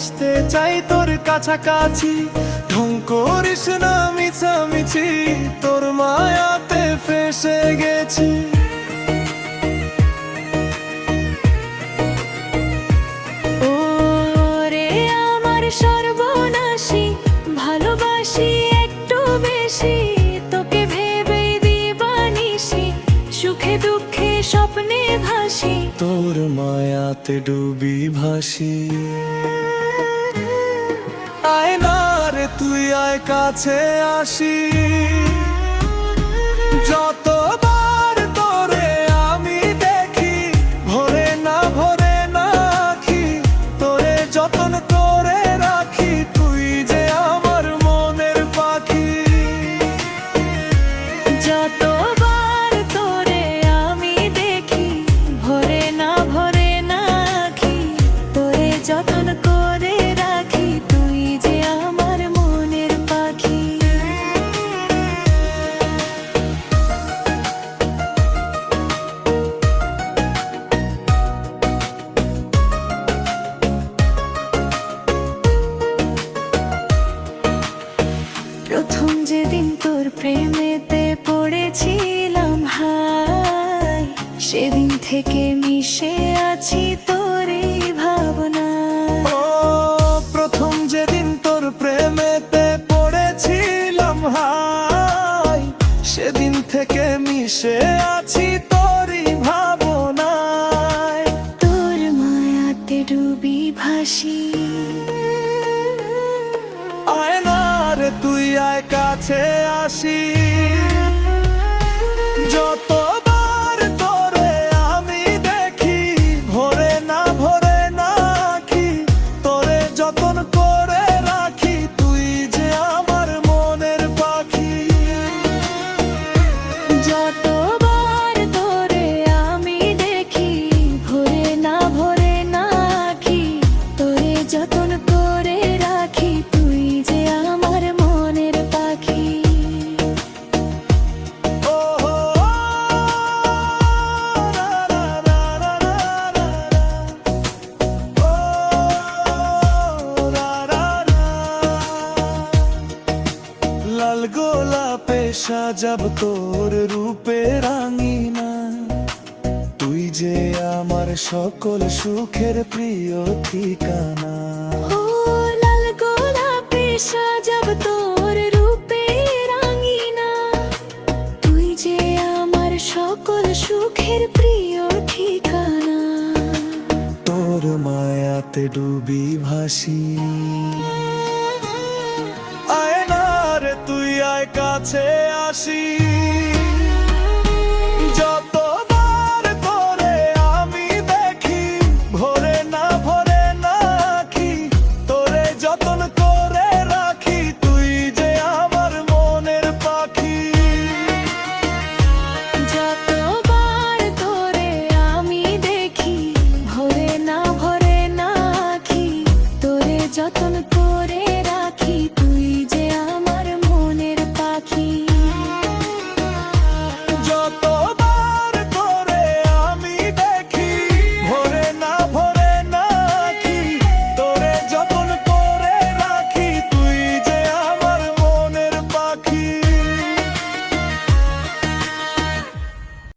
আসতে চাই তোর কাছাকাছি, ঢং করিস না মিছামিছি, তোর মায়াতে ফেসে গেছি। ওরে আমার সর্বনাশী, ভালোবাসি একটু বেশি, তোকে ভেবেই দিবানিশি, সুখে দুঃখে স্বপ্নে ভাসি, তোর মায়াতে ডুবি ভাসি। আয় না রে তুই আয় কাছে আসি, যতবার তোরে আমি দেখি, ভরে না আঁখি, তোরে যতন করে রাখি, তুই যে আমার মনের পাখি। যতবার তোরে আমি দেখি, ভরে না আঁখি, তোরে যতন করে রাখি, তুই যে আমার মনের পাখি। প্রথম যেদিন তোর প্রেমেতে পড়েছিলাম হাই, সেদিন থেকে মিশে আছি তোরই ভাবনা। ও প্রথম যেদিন তোর প্রেমেতে পড়েছিলাম হাই, সেদিন থেকে মিশে আছি তোরই ভাবনায়। তোর মায়াতে ডুবি ভাসি। আয় না রে তুই আয় কাছে আসি, যতবার তোরে আমি দেখি, ভরে না আঁখি, তোরে যতন করে রাখি, তুই যে আমার মনের পাখি। যতবার তোরে আমি দেখি, ভরে না আঁখি, তোরে যতন করে রাখি, তুই যে আমার মনের পাখি। ও হো, রা রা রা রা রা রা, ও রা রা রা। লাল গোলাপে সাজাব তোর রূপে রাঙিনা, তুই যে আমার সকল সুখের প্রিয় ঠিকানা। ও লাল গোলাপে সাজাব তোর রূপে রাঙিনা, তুই যে আমার সকল সুখের প্রিয় ঠিকানা। তোর মায়াতে ডুবি ভাসি। আয় না রে তুই আয় কাছে আসি,